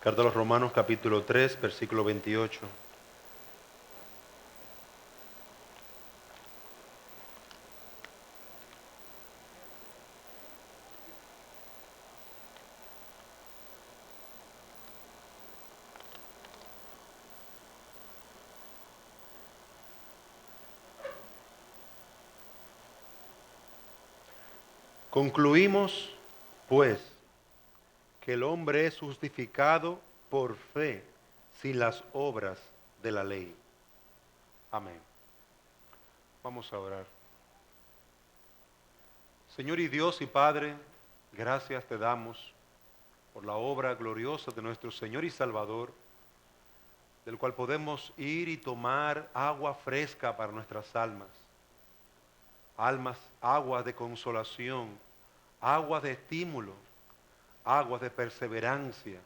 Carta a los Romanos capítulo 3, versículo 28. Concluimos, pues, que el hombre es justificado por fe sin las obras de la ley. Amén. Vamos a orar. Señor y Dios y Padre, gracias te damos por la obra gloriosa de nuestro Señor y Salvador, del cual podemos ir y tomar agua fresca para nuestras almas. Aguas de consolación, aguas de estímulo, aguas de perseverancia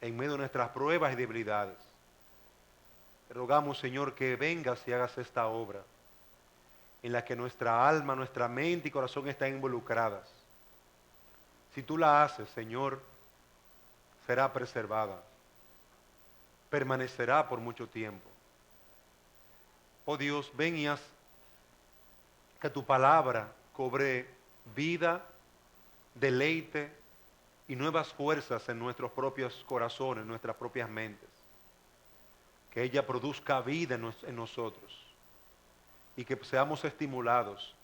en medio de nuestras pruebas y debilidades. Te rogamos, Señor, que vengas y hagas esta obra en la que nuestra alma, nuestra mente y corazón están involucradas. Si tú la haces, Señor, será preservada, permanecerá por mucho tiempo. Oh Dios, ven y haz que tu palabra cobre vida, deleite y nuevas fuerzas en nuestros propios corazones, en nuestras propias mentes. Que ella produzca vida en nosotros y que seamos estimulados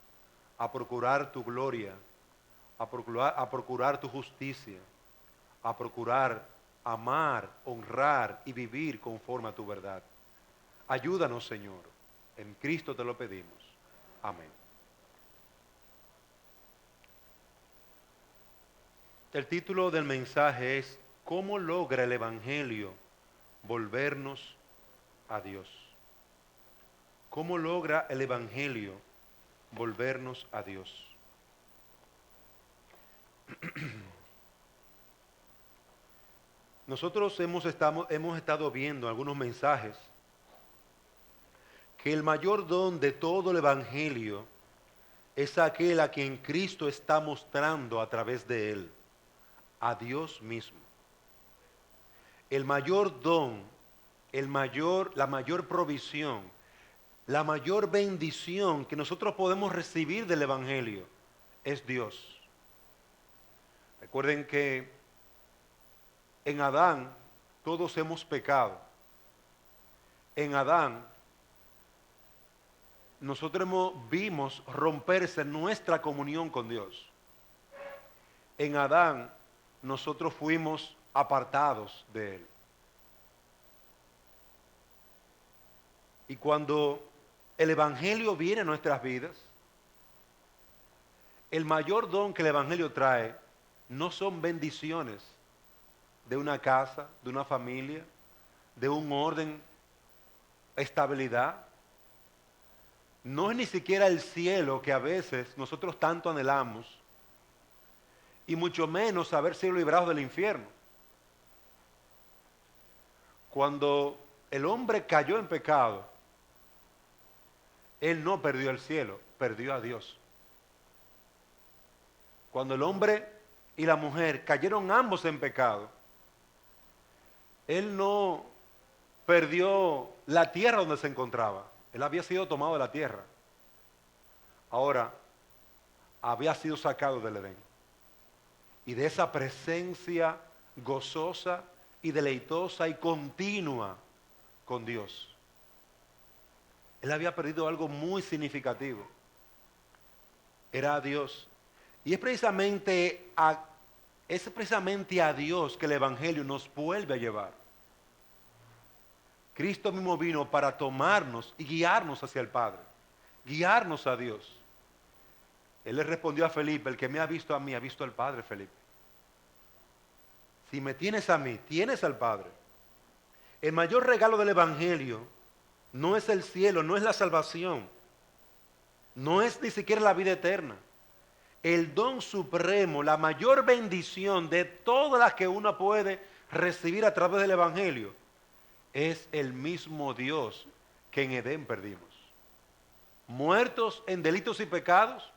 a procurar tu gloria, a procurar tu justicia, a procurar amar, honrar y vivir conforme a tu verdad. Ayúdanos, Señor. En Cristo te lo pedimos. Amén. El título del mensaje es ¿Cómo logra el Evangelio volvernos a Dios? ¿Cómo logra el Evangelio volvernos a Dios? Nosotros hemos estado viendo algunos mensajes que el mayor don de todo el Evangelio es aquel a quien Cristo está mostrando a través de él, a Dios mismo. El mayor don, la mayor provisión, la mayor bendición que nosotros podemos recibir del Evangelio es Dios. Recuerden que en Adán todos hemos pecado. En Adán nosotros vimos romperse nuestra comunión con Dios. En Adán nosotros fuimos apartados de Él. Y cuando el Evangelio viene a nuestras vidas, el mayor don que el Evangelio trae no son bendiciones de una casa, de una familia, de un orden, estabilidad. No es ni siquiera el cielo que a veces nosotros tanto anhelamos, y mucho menos haber sido librados del infierno. Cuando el hombre cayó en pecado, él no perdió el cielo, perdió a Dios. Cuando el hombre y la mujer cayeron ambos en pecado, él no perdió la tierra donde se encontraba. Él había sido tomado de la tierra. Ahora, había sido sacado del Edén. Y de esa presencia gozosa y deleitosa y continua con Dios. Él había perdido algo muy significativo. Era a Dios. Y es precisamente a Dios que el Evangelio nos vuelve a llevar. Cristo mismo vino para tomarnos y guiarnos hacia el Padre. Guiarnos a Dios. Él le respondió a Felipe: el que me ha visto a mí, ha visto al Padre, Felipe. Si me tienes a mí, tienes al Padre. El mayor regalo del Evangelio no es el cielo, no es la salvación, no es ni siquiera la vida eterna. El don supremo, la mayor bendición de todas las que uno puede recibir a través del Evangelio, es el mismo Dios que en Edén perdimos. Muertos en delitos y pecados,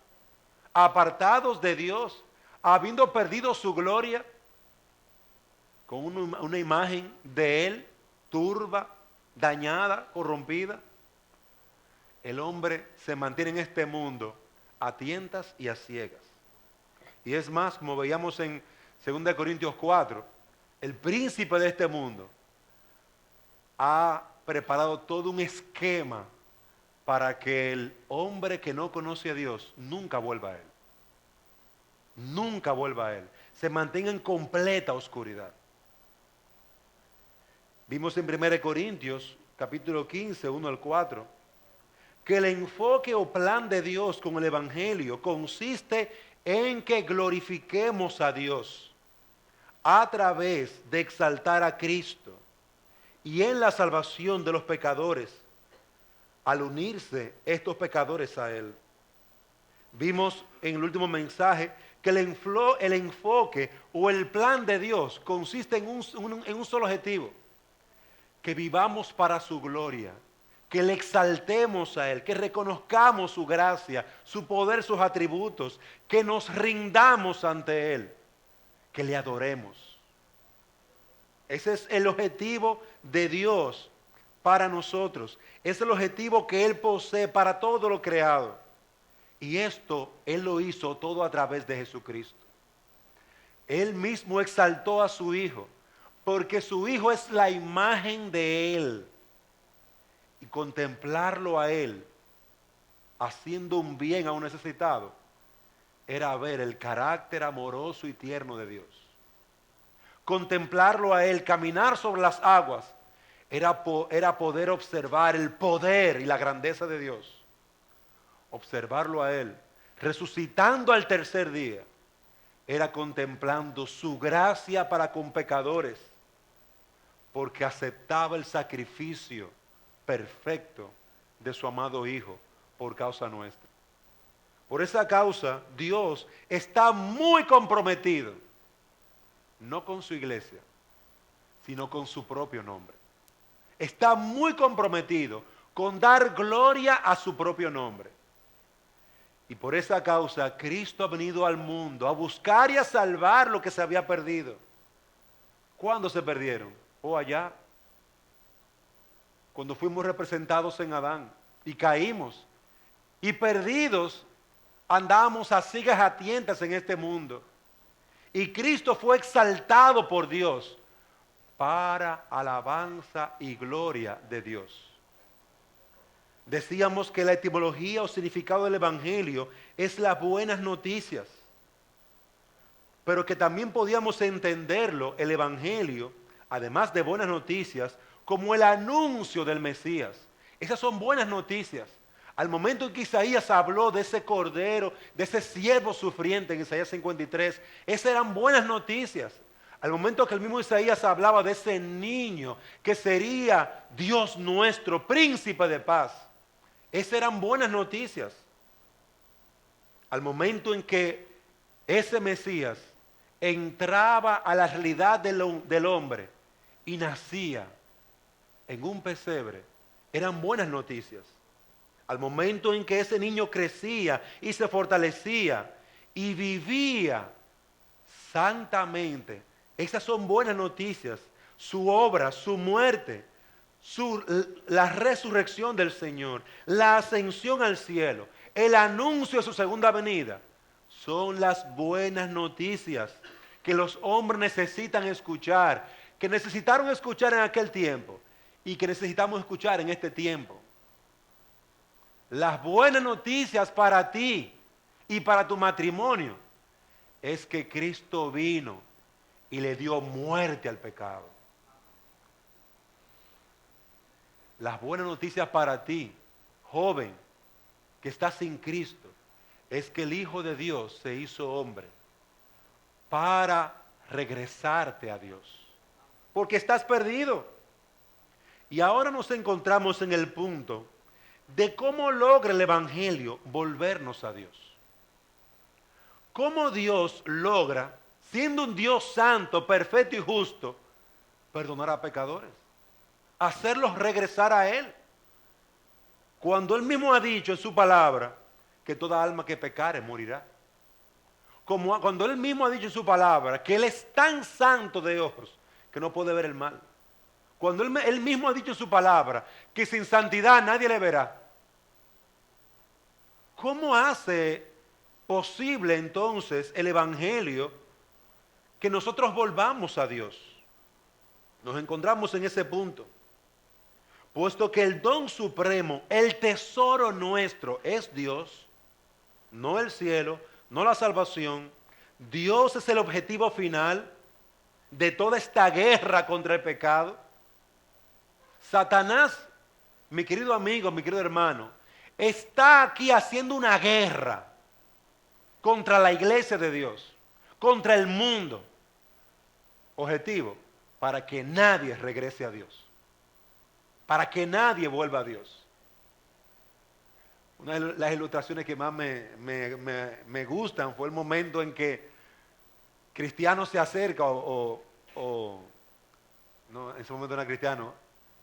apartados de Dios, habiendo perdido su gloria, con una imagen de él turba, dañada, corrompida. El hombre se mantiene en este mundo a tientas y a ciegas. Y es más, como veíamos en 2 Corintios 4, el príncipe de este mundo ha preparado todo un esquema para que el hombre que no conoce a Dios nunca vuelva a él. Nunca vuelva a él. Se mantenga en completa oscuridad. Vimos en 1 Corintios, capítulo 15, 1 al 4, que el enfoque o plan de Dios con el Evangelio consiste en que glorifiquemos a Dios a través de exaltar a Cristo y en la salvación de los pecadores, al unirse estos pecadores a Él. Vimos en el último mensaje que el enfoque o el plan de Dios consiste en un solo objetivo: que vivamos para su gloria, que le exaltemos a Él, que reconozcamos su gracia, su poder, sus atributos, que nos rindamos ante Él, que le adoremos. Ese es el objetivo de Dios para nosotros. Es el objetivo que Él posee para todo lo creado. Y esto Él lo hizo todo a través de Jesucristo. Él mismo exaltó a su Hijo, porque su Hijo es la imagen de Él. Y contemplarlo a Él, haciendo un bien a un necesitado, era ver el carácter amoroso y tierno de Dios. Contemplarlo a Él, caminar sobre las aguas, era poder observar el poder y la grandeza de Dios. Observarlo a Él, resucitando al tercer día, era contemplando su gracia para con pecadores, porque aceptaba el sacrificio perfecto de su amado Hijo por causa nuestra. Por esa causa, Dios está muy comprometido, no con su iglesia, sino con su propio nombre. Está muy comprometido con dar gloria a su propio nombre. Y por esa causa, Cristo ha venido al mundo a buscar y a salvar lo que se había perdido. ¿Cuándo se perdieron? Allá, cuando fuimos representados en Adán y caímos. Y perdidos, andábamos a ciegas a tientas en este mundo. Y Cristo fue exaltado por Dios para alabanza y gloria de Dios. Decíamos que la etimología o significado del Evangelio es las buenas noticias, pero que también podíamos entenderlo, el Evangelio, además de buenas noticias, como el anuncio del Mesías. Esas son buenas noticias. Al momento en que Isaías habló de ese cordero, de ese siervo sufriente en Isaías 53, esas eran buenas noticias. Al momento que el mismo Isaías hablaba de ese niño que sería Dios nuestro, príncipe de paz, esas eran buenas noticias. Al momento en que ese Mesías entraba a la realidad del hombre y nacía en un pesebre, eran buenas noticias. Al momento en que ese niño crecía y se fortalecía y vivía santamente, esas son buenas noticias. Su obra, su muerte, la resurrección del Señor, la ascensión al cielo, el anuncio de su segunda venida, son las buenas noticias que los hombres necesitan escuchar, que necesitaron escuchar en aquel tiempo y que necesitamos escuchar en este tiempo. Las buenas noticias para ti y para tu matrimonio es que Cristo vino y le dio muerte al pecado. Las buenas noticias para ti, joven, que estás sin Cristo, es que el Hijo de Dios se hizo hombre para regresarte a Dios, porque estás perdido. Y ahora nos encontramos en el punto de cómo logra el Evangelio volvernos a Dios. Cómo Dios logra, siendo un Dios santo, perfecto y justo, perdonar a pecadores, hacerlos regresar a Él. Cuando Él mismo ha dicho en su palabra que toda alma que pecare morirá. Cuando Él mismo ha dicho en su palabra que Él es tan santo de ojos que no puede ver el mal. Cuando él mismo ha dicho en su palabra que sin santidad nadie le verá. ¿Cómo hace posible entonces el Evangelio que nosotros volvamos a Dios? Nos encontramos en ese punto. Puesto que el don supremo, el tesoro nuestro es Dios, no el cielo, no la salvación. Dios es el objetivo final de toda esta guerra contra el pecado. Satanás, mi querido amigo, mi querido hermano, está aquí haciendo una guerra contra la iglesia de Dios, contra el mundo. Objetivo, para que nadie regrese a Dios, para que nadie vuelva a Dios. Una de las ilustraciones que más me gustan fue el momento en que cristiano se acerca, no, en ese momento no era cristiano,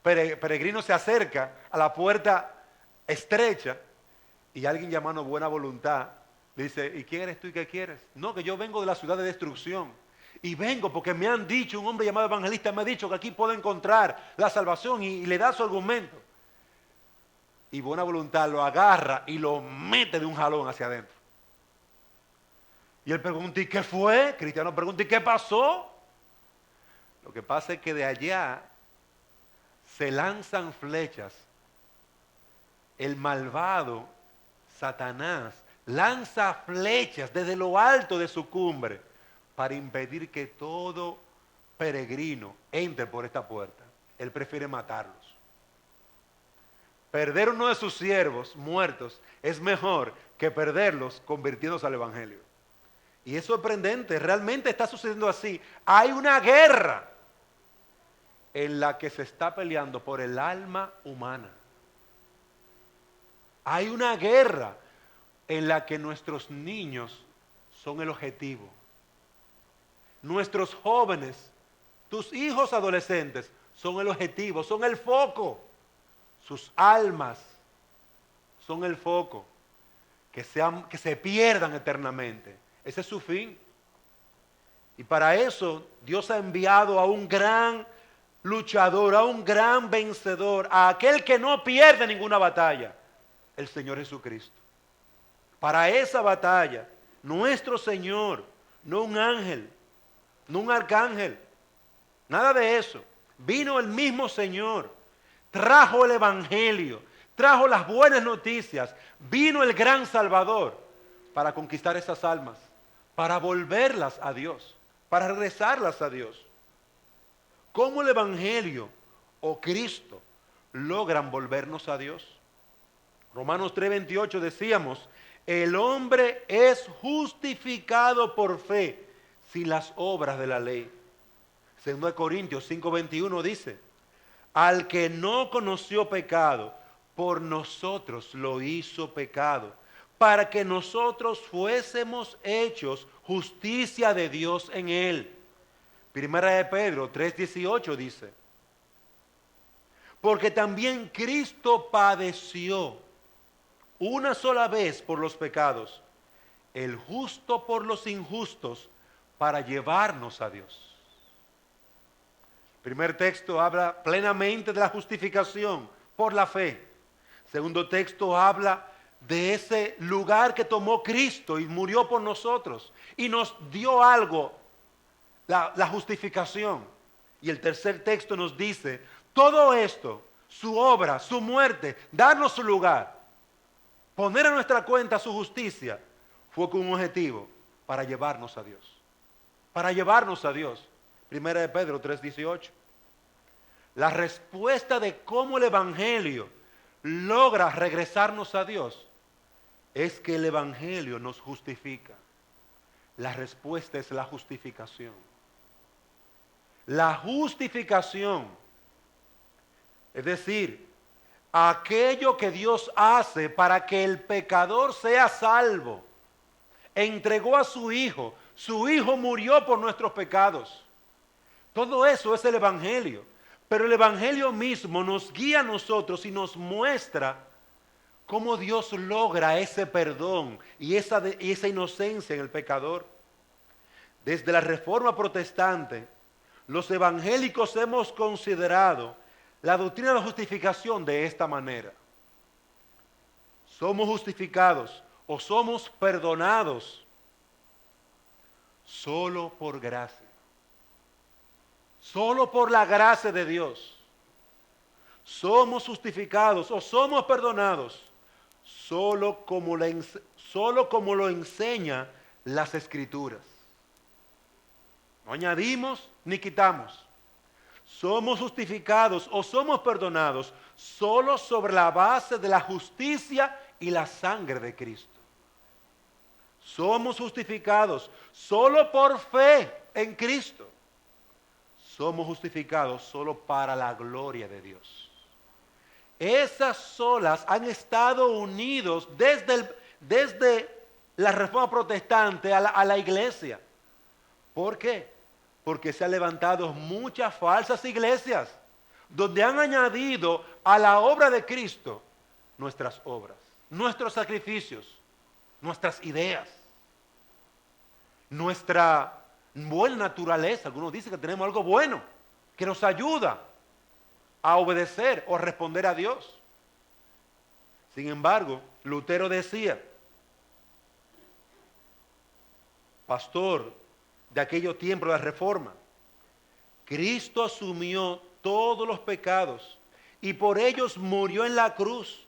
peregrino se acerca a la puerta estrecha y alguien llamando buena voluntad dice, ¿y quién eres tú y qué quieres? No, que yo vengo de la ciudad de destrucción y vengo porque me han dicho, un hombre llamado evangelista me ha dicho que aquí puedo encontrar la salvación y le da su argumento. Y buena voluntad lo agarra y lo mete de un jalón hacia adentro. Y él pregunta, ¿y qué fue? Cristiano pregunta, ¿y qué pasó? Lo que pasa es que de allá se lanzan flechas. El malvado Satanás lanza flechas desde lo alto de su cumbre para impedir que todo peregrino entre por esta puerta. Él prefiere matarlos. Perder uno de sus siervos muertos es mejor que perderlos convirtiéndose al Evangelio. Y es sorprendente, realmente está sucediendo así. Hay una guerra en la que se está peleando por el alma humana. Hay una guerra en la que nuestros niños son el objetivo. Nuestros jóvenes, tus hijos adolescentes, son el objetivo, son el foco. Sus almas son el foco. Que se pierdan eternamente. Ese es su fin. Y para eso Dios ha enviado a un gran luchador, a un gran vencedor, a aquel que no pierde ninguna batalla, el Señor Jesucristo. Para esa batalla, nuestro Señor, no un ángel, no un arcángel, nada de eso. Vino el mismo Señor, trajo el Evangelio, trajo las buenas noticias, vino el gran Salvador para conquistar esas almas, para volverlas a Dios, para regresarlas a Dios. ¿Cómo el Evangelio o Cristo logran volvernos a Dios? Romanos 3:28 decíamos, el hombre es justificado por fe sin las obras de la ley. 2 Corintios 5:21 dice, al que no conoció pecado, por nosotros lo hizo pecado, para que nosotros fuésemos hechos justicia de Dios en él. Primera de Pedro 3:18 dice, porque también Cristo padeció una sola vez por los pecados, el justo por los injustos, para llevarnos a Dios. El primer texto habla plenamente de la justificación por la fe. El segundo texto habla de ese lugar que tomó Cristo y murió por nosotros y nos dio algo, la justificación. Y el tercer texto nos dice, todo esto, su obra, su muerte, darnos su lugar, poner a nuestra cuenta su justicia, fue con un objetivo, para llevarnos a Dios. Para llevarnos a Dios. Primera de Pedro 3:18. La respuesta de cómo el Evangelio logra regresarnos a Dios es que el Evangelio nos justifica. La respuesta es la justificación. La justificación, es decir, aquello que Dios hace para que el pecador sea salvo, entregó a su Hijo murió por nuestros pecados. Todo eso es el Evangelio, pero el Evangelio mismo nos guía a nosotros y nos muestra cómo Dios logra ese perdón y esa inocencia en el pecador. Desde la Reforma Protestante, los evangélicos hemos considerado la doctrina de la justificación de esta manera. Somos justificados o somos perdonados solo por gracia. Solo por la gracia de Dios. Somos justificados o somos perdonados solo como lo enseña las Escrituras. No añadimos ni quitamos. Somos justificados o somos perdonados solo sobre la base de la justicia y la sangre de Cristo. Somos justificados solo por fe en Cristo. Somos justificados solo para la gloria de Dios. Esas solas han estado unidos desde la Reforma Protestante a la iglesia. ¿Por qué? Porque se han levantado muchas falsas iglesias donde han añadido a la obra de Cristo nuestras obras, nuestros sacrificios, nuestras ideas, nuestra buena naturaleza. Algunos dicen que tenemos algo bueno que nos ayuda a obedecer o a responder a Dios. Sin embargo, Lutero decía, pastor de aquellos tiempos de la Reforma, Cristo asumió todos los pecados y por ellos murió en la cruz,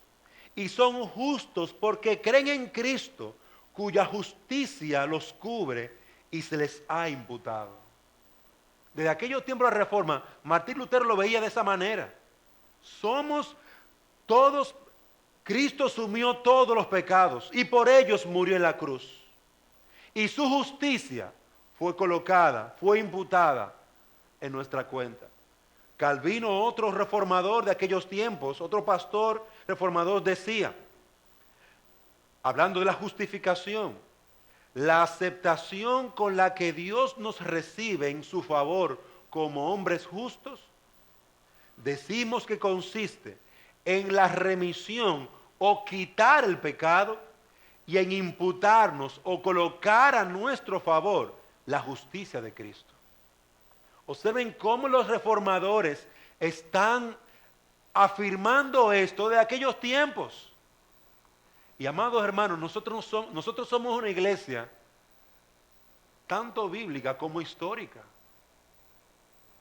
y son justos porque creen en Cristo, cuya justicia los cubre y se les ha imputado. Desde aquellos tiempos de la Reforma, Martín Lutero lo veía de esa manera. Somos todos, Cristo asumió todos los pecados y por ellos murió en la cruz. Y su justicia fue colocada, fue imputada en nuestra cuenta. Calvino, otro reformador de aquellos tiempos, otro pastor reformador, decía, hablando de la justificación, la aceptación con la que Dios nos recibe en su favor como hombres justos, decimos que consiste en la remisión o quitar el pecado y en imputarnos o colocar a nuestro favor la justicia de Cristo. Observen cómo los reformadores están afirmando esto de aquellos tiempos. Y amados hermanos, nosotros somos una iglesia tanto bíblica como histórica.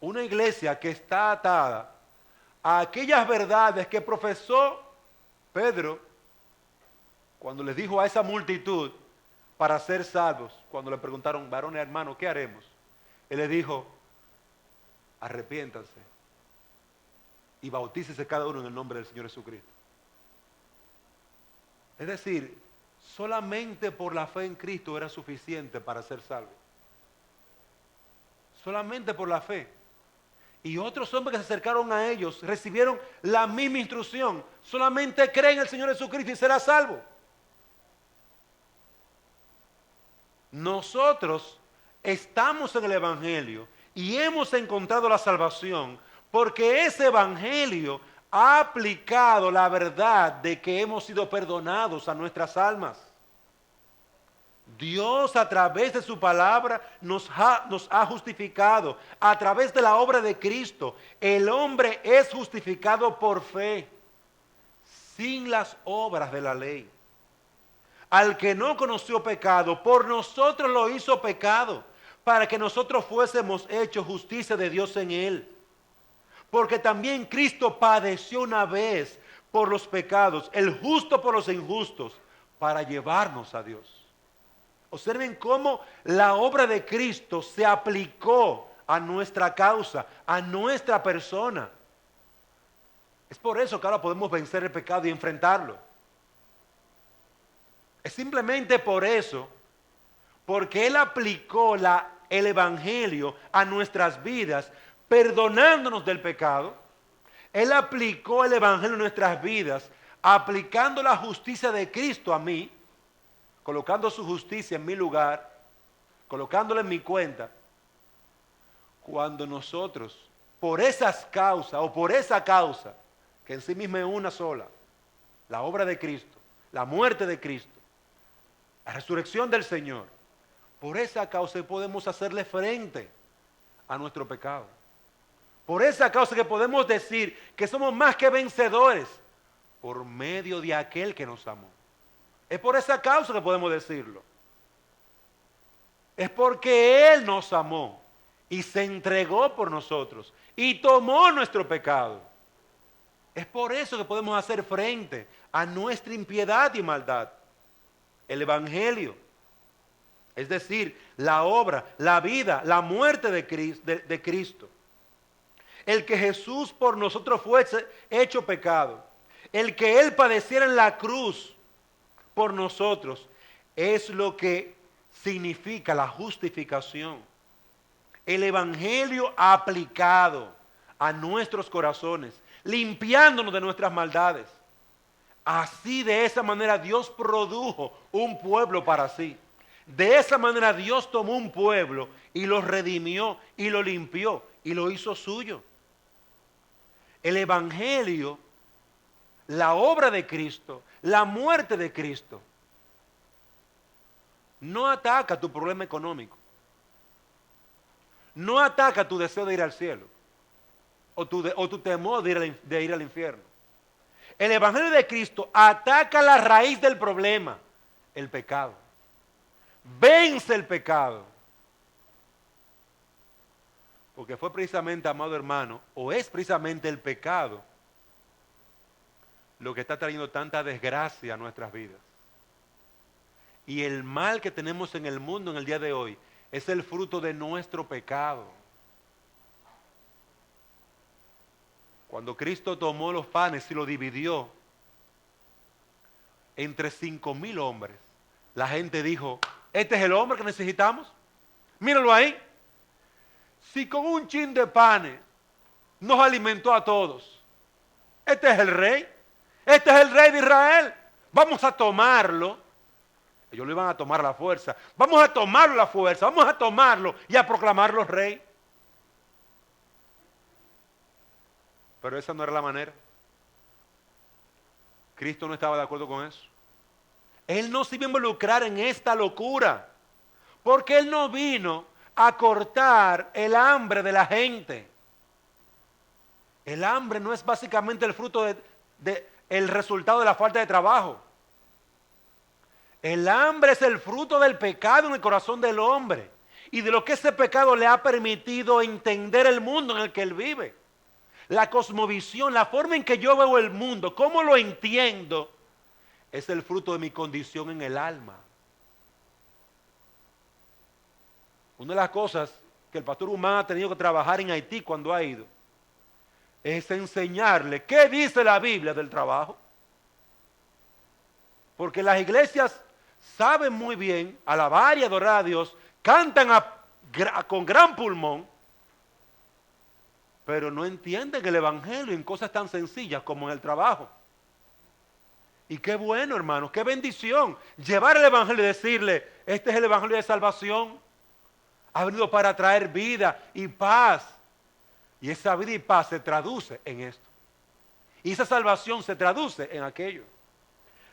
Una iglesia que está atada a aquellas verdades que profesó Pedro cuando les dijo a esa multitud para ser salvos. Cuando le preguntaron, varones hermanos, ¿qué haremos? Él les dijo, arrepiéntanse y bautícese cada uno en el nombre del Señor Jesucristo. Es decir, solamente por la fe en Cristo era suficiente para ser salvo. Solamente por la fe. Y otros hombres que se acercaron a ellos recibieron la misma instrucción. Solamente cree en el Señor Jesucristo y será salvo. Nosotros estamos en el Evangelio y hemos encontrado la salvación porque ese Evangelio ha aplicado la verdad de que hemos sido perdonados a nuestras almas. Dios a través de su palabra nos ha justificado. A través de la obra de Cristo, el hombre es justificado por fe, sin las obras de la ley. Al que no conoció pecado, por nosotros lo hizo pecado, para que nosotros fuésemos hechos justicia de Dios en él. Porque también Cristo padeció una vez por los pecados, el justo por los injustos, para llevarnos a Dios. Observen cómo la obra de Cristo se aplicó a nuestra causa, a nuestra persona. Es por eso que ahora podemos vencer el pecado y enfrentarlo. Es simplemente por eso, porque Él aplicó el Evangelio a nuestras vidas, perdonándonos del pecado. Él aplicó el Evangelio a nuestras vidas, aplicando la justicia de Cristo a mí, colocando su justicia en mi lugar, colocándola en mi cuenta. Cuando nosotros, por esas causas o por esa causa, que en sí misma es una sola, la obra de Cristo, la muerte de Cristo, la resurrección del Señor, por esa causa podemos hacerle frente a nuestro pecado. Por esa causa que podemos decir que somos más que vencedores por medio de aquel que nos amó. Es por esa causa que podemos decirlo. Es porque Él nos amó y se entregó por nosotros y tomó nuestro pecado. Es por eso que podemos hacer frente a nuestra impiedad y maldad. El Evangelio, es decir, la obra, la vida, la muerte de Cristo. El que Jesús por nosotros fuese hecho pecado. El que Él padeciera en la cruz por nosotros es lo que significa la justificación. El Evangelio aplicado a nuestros corazones, limpiándonos de nuestras maldades. Así, de esa manera, Dios produjo un pueblo para sí. De esa manera Dios tomó un pueblo y lo redimió y lo limpió y lo hizo suyo. El Evangelio, la obra de Cristo, la muerte de Cristo, no ataca tu problema económico. No ataca tu deseo de ir al cielo o tu temor de ir al infierno. El Evangelio de Cristo ataca la raíz del problema, el pecado. Vence el pecado. Porque fue precisamente, amado hermano, o es precisamente el pecado lo que está trayendo tanta desgracia a nuestras vidas. Y el mal que tenemos en el mundo en el día de hoy es el fruto de nuestro pecado. Cuando Cristo tomó los panes y los dividió entre 5,000 hombres, la gente dijo, este es el hombre que necesitamos. Míralo ahí. Si con un chin de panes nos alimentó a todos, este es el rey. Este es el rey de Israel. Vamos a tomarlo. Ellos lo iban a tomar a la fuerza. Vamos a tomarlo a la fuerza. Vamos a tomarlo y a proclamarlo rey. Pero esa no era la manera. Cristo no estaba de acuerdo con eso. Él no se iba a involucrar en esta locura. Porque Él no vino a cortar el hambre de la gente. El hambre no es básicamente el fruto el resultado de la falta de trabajo. El hambre es el fruto del pecado en el corazón del hombre y de lo que ese pecado le ha permitido entender el mundo en el que él vive. La cosmovisión, la forma en que yo veo el mundo, cómo lo entiendo, es el fruto de mi condición en el alma. Una de las cosas que el pastor Guzmán ha tenido que trabajar en Haití cuando ha ido es enseñarle qué dice la Biblia del trabajo. Porque las iglesias saben muy bien alabar y adorar a Dios, cantan con gran pulmón, pero no entienden el Evangelio en cosas tan sencillas como en el trabajo. Y qué bueno, hermanos, qué bendición llevar el Evangelio y decirle, este es el Evangelio de salvación, ha venido para traer vida y paz. Y esa vida y paz se traduce en esto. Y esa salvación se traduce en aquello.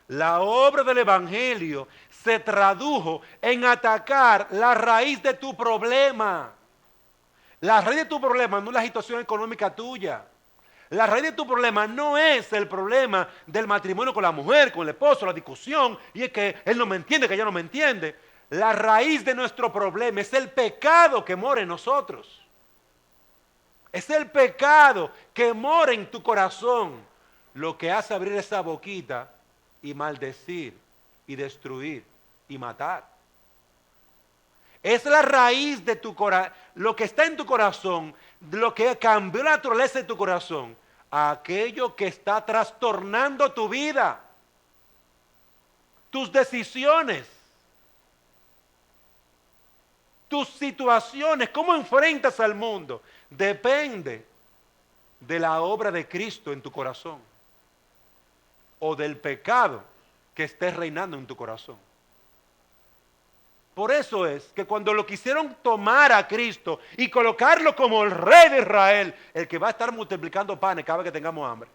La obra del Evangelio se tradujo en atacar la raíz de tu problema. La raíz de tu problema no es la situación económica tuya. La raíz de tu problema no es el problema del matrimonio con la mujer, con el esposo, la discusión, y es que él no me entiende, que ella no me entiende. La raíz de nuestro problema es el pecado que mora en nosotros. Es el pecado que mora en tu corazón lo que hace abrir esa boquita y maldecir y destruir y matar. Es la raíz de tu corazón, lo que está en tu corazón, lo que cambió la naturaleza de tu corazón, aquello que está trastornando tu vida, tus decisiones, tus situaciones, cómo enfrentas al mundo, depende de la obra de Cristo en tu corazón o del pecado que esté reinando en tu corazón. Por eso es que cuando lo quisieron tomar a Cristo y colocarlo como el rey de Israel, el que va a estar multiplicando panes cada vez que tengamos hambre,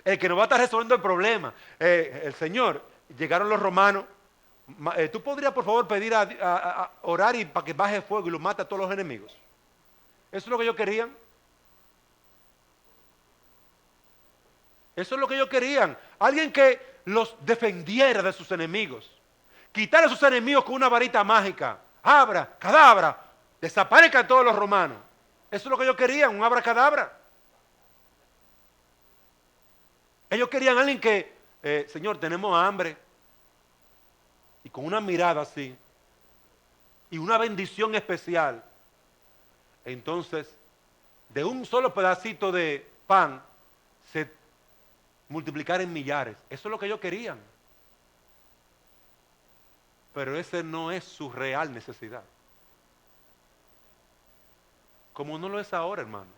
el que nos va a estar resolviendo el problema, el Señor, llegaron los romanos, ¿Tú podrías por favor pedir a orar y para que baje fuego y lo mate a todos los enemigos? Eso es lo que ellos querían. Eso es lo que ellos querían. Alguien que los defendiera de sus enemigos. Quitar a sus enemigos con una varita mágica. Abra, cadabra. Desaparezcan todos los romanos. Eso es lo que ellos querían, un abracadabra. Ellos querían a alguien que, Señor, tenemos hambre. Y con una mirada así. Y una bendición especial. Entonces, de un solo pedacito de pan, se multiplicar en millares. Eso es lo que ellos querían. Pero ese no es su real necesidad. Como no lo es ahora, hermano.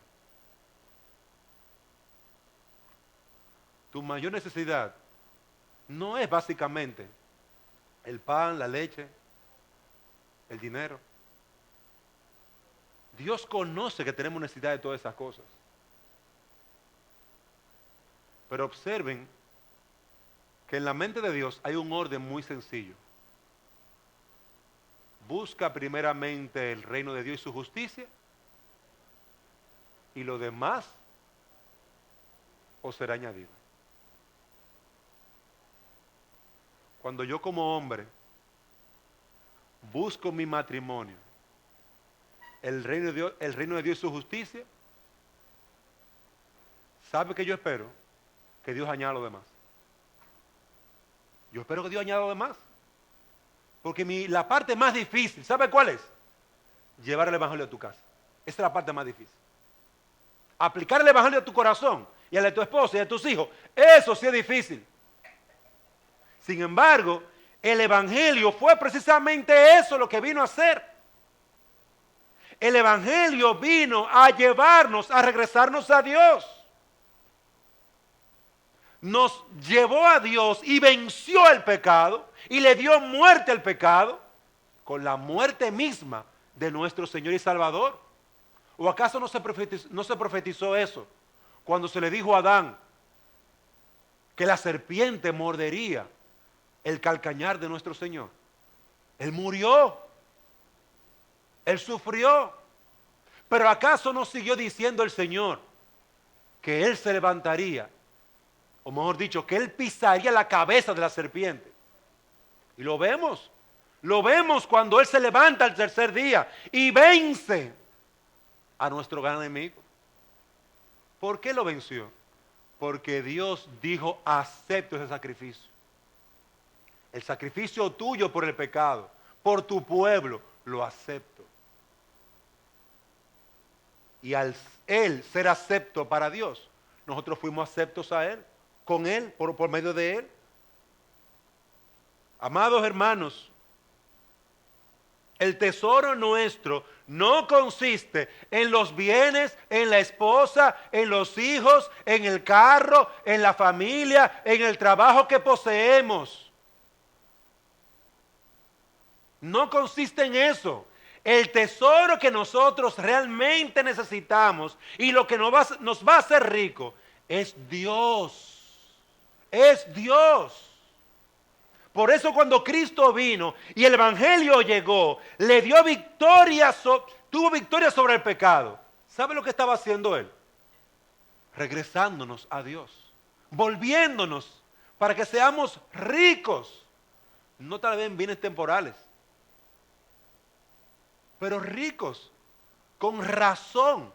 Tu mayor necesidad no es básicamente el pan, la leche, el dinero. Dios conoce que tenemos necesidad de todas esas cosas. Pero observen que en la mente de Dios hay un orden muy sencillo. Busca primeramente el reino de Dios y su justicia, y lo demás os será añadido. Cuando yo como hombre busco mi matrimonio, el reino de Dios y su justicia, ¿sabe qué yo espero? Que Dios añada lo demás. Yo espero que Dios añada lo demás. Porque la parte más difícil, ¿sabe cuál es? Llevar el evangelio a tu casa. Esa es la parte más difícil. Aplicar el evangelio a tu corazón y al de tu esposa y a tus hijos, eso sí es difícil. Sin embargo, el evangelio fue precisamente eso lo que vino a hacer. El evangelio vino a llevarnos, a regresarnos a Dios. Nos llevó a Dios y venció el pecado y le dio muerte al pecado con la muerte misma de nuestro Señor y Salvador. ¿O acaso no se profetizó eso cuando se le dijo a Adán que la serpiente mordería el calcañar de nuestro Señor? Él murió, él sufrió, pero ¿acaso no siguió diciendo el Señor que él se levantaría? O mejor dicho, que él pisaría la cabeza de la serpiente. Y lo vemos cuando él se levanta al tercer día y vence a nuestro gran enemigo. ¿Por qué lo venció? Porque Dios dijo: acepto ese sacrificio. El sacrificio tuyo por el pecado, por tu pueblo, lo acepto. Y al él ser acepto para Dios, nosotros fuimos aceptos a él, con él, por medio de él. Amados hermanos, el tesoro nuestro no consiste en los bienes, en la esposa, en los hijos, en el carro, en la familia, en el trabajo que poseemos. No consiste en eso. El tesoro que nosotros realmente necesitamos y lo que nos va a hacer rico es Dios. Es Dios. Por eso cuando Cristo vino y el evangelio llegó, le dio victoria, tuvo victoria sobre el pecado. ¿Sabe lo que estaba haciendo él? Regresándonos a Dios, volviéndonos para que seamos ricos, no tal vez en bienes temporales, pero ricos. Con razón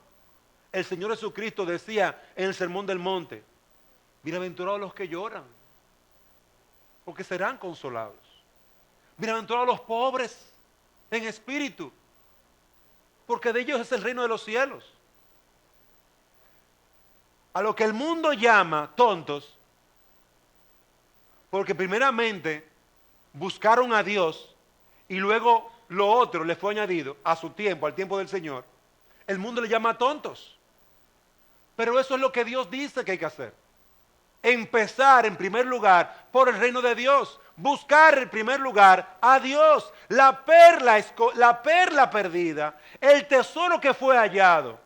el Señor Jesucristo decía en el Sermón del Monte: bienaventurados los que lloran, porque serán consolados. Bienaventurados los pobres en espíritu, porque de ellos es el reino de los cielos. A lo que el mundo llama tontos, porque primeramente buscaron a Dios y luego lo otro les fue añadido a su tiempo, al tiempo del Señor, el mundo le llama tontos. Pero eso es lo que Dios dice que hay que hacer. Empezar en primer lugar por el reino de Dios. Buscar en primer lugar a Dios. La perla perdida. El tesoro que fue hallado.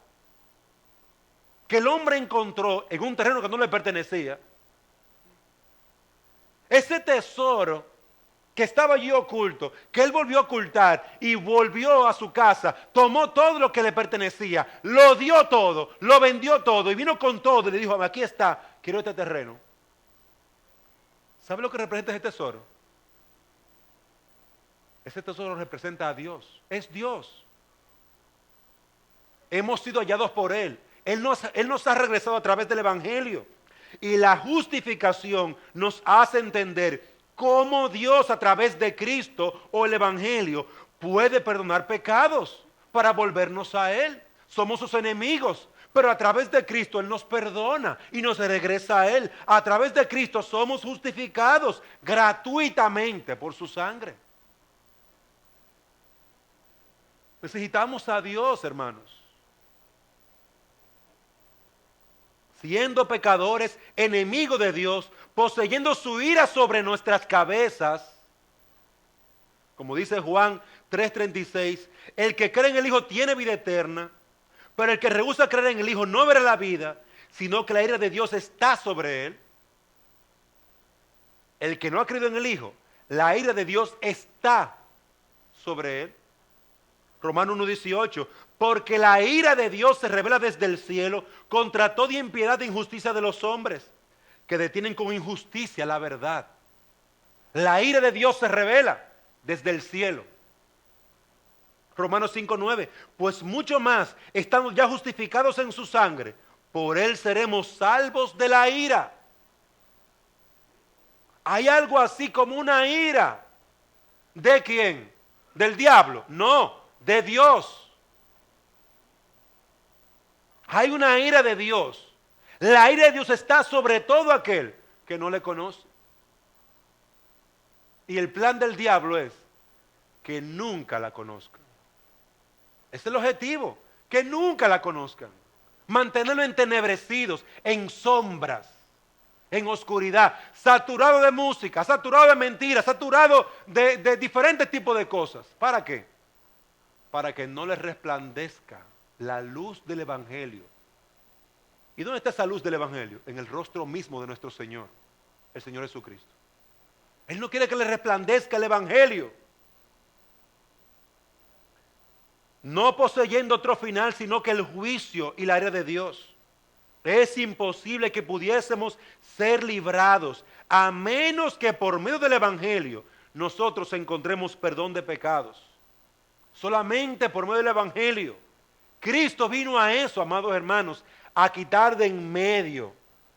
Que el hombre encontró en un terreno que no le pertenecía. Ese tesoro que estaba allí oculto, que él volvió a ocultar y volvió a su casa, tomó todo lo que le pertenecía, lo dio todo, lo vendió todo y vino con todo y le dijo, aquí está, quiero este terreno. ¿Sabe lo que representa ese tesoro? Ese tesoro representa a Dios, es Dios. Hemos sido hallados por Él. Él nos ha regresado a través del Evangelio. Y la justificación nos hace entender cómo Dios a través de Cristo o el Evangelio puede perdonar pecados para volvernos a Él. Somos sus enemigos, pero a través de Cristo Él nos perdona y nos regresa a Él. A través de Cristo somos justificados gratuitamente por su sangre. Necesitamos a Dios, hermanos. Siendo pecadores, enemigos de Dios, poseyendo su ira sobre nuestras cabezas, como dice Juan 3:36, el que cree en el Hijo tiene vida eterna, pero el que rehúsa creer en el Hijo no verá la vida, sino que la ira de Dios está sobre él. El que no ha creído en el Hijo, la ira de Dios está sobre él. Romanos 1:18, porque la ira de Dios se revela desde el cielo contra toda impiedad e injusticia de los hombres, que detienen con injusticia la verdad. La ira de Dios se revela desde el cielo. Romanos 5:9, pues mucho más, estamos ya justificados en su sangre, por él seremos salvos de la ira. Hay algo así como una ira. ¿De quién? ¿Del diablo? No, de Dios. Hay una ira de Dios. La ira de Dios está sobre todo aquel que no le conoce. Y el plan del diablo es que nunca la conozcan. Ese es el objetivo, que nunca la conozcan. Mantenerlo entenebrecidos, en sombras, en oscuridad, saturado de música, saturado de mentiras, saturado de diferentes tipos de cosas. ¿Para qué? Para que no les resplandezca la luz del Evangelio. ¿Y dónde está esa luz del Evangelio? En el rostro mismo de nuestro Señor, el Señor Jesucristo. Él no quiere que le resplandezca el Evangelio. No poseyendo otro final, sino que el juicio y la ira de Dios. Es imposible que pudiésemos ser librados, a menos que por medio del Evangelio nosotros encontremos perdón de pecados. Solamente por medio del Evangelio. Cristo vino a eso, amados hermanos, a quitar de en medio,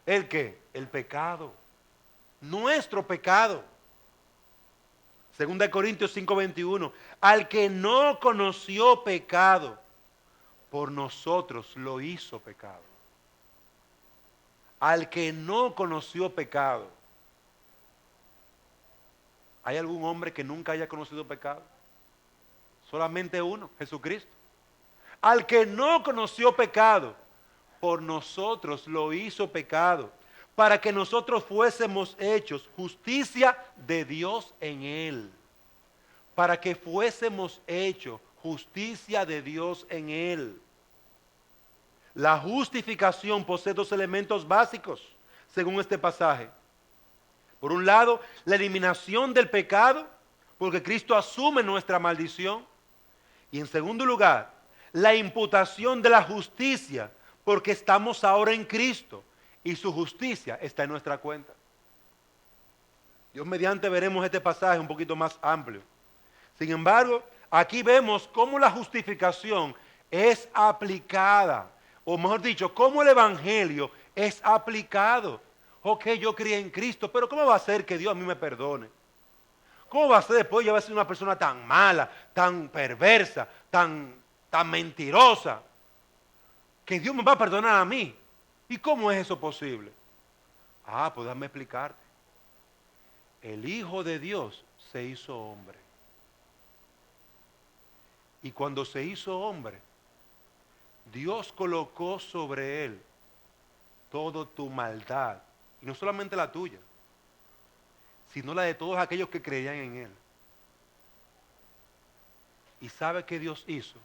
¿el qué? El pecado, nuestro pecado. 2 Corintios 5:21, al que no conoció pecado, por nosotros lo hizo pecado. Al que no conoció pecado. ¿Hay algún hombre que nunca haya conocido pecado? Solamente uno, Jesucristo. Al que no conoció pecado, por nosotros lo hizo pecado, para que nosotros fuésemos hechos justicia de Dios en él. Para que fuésemos hechos justicia de Dios en él. La justificación posee dos elementos básicos, según este pasaje. Por un lado, la eliminación del pecado, porque Cristo asume nuestra maldición. Y en segundo lugar, la imputación de la justicia, porque estamos ahora en Cristo y su justicia está en nuestra cuenta. Dios mediante veremos este pasaje un poquito más amplio. Sin embargo, aquí vemos cómo la justificación es aplicada, o mejor dicho, cómo el Evangelio es aplicado. Ok, yo creí en Cristo, pero ¿cómo va a ser que Dios a mí me perdone? ¿Cómo va a ser después yo voy a ser una persona tan mala, tan perversa, tan mentirosa, que Dios me va a perdonar a mí? ¿Y cómo es eso posible? Pues déjame explicarte. El Hijo de Dios se hizo hombre. Y cuando se hizo hombre, Dios colocó sobre él toda tu maldad. Y no solamente la tuya, sino la de todos aquellos que creían en él. ¿Y sabe qué Dios hizo?